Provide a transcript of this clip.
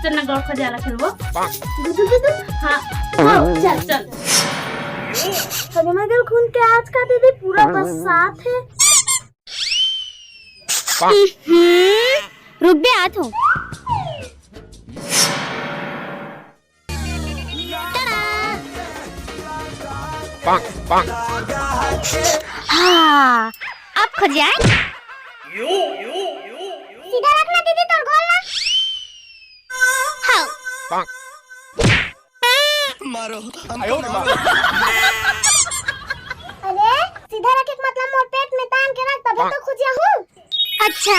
चल ना गौर खजाला खेलबो। गुदु गुदु हाँ चल चल। अरे मगर खून के आज का दीदी पूरा बरसात है। रुक बे आत हूँ। हाँ अब खजाए। सीधा रखना दीदी तो गोल ना। हाँ मारो अरे सीधा रखे मतलब मोर पेट में तान के रख तभी तो खुजिया हूँ। अच्छा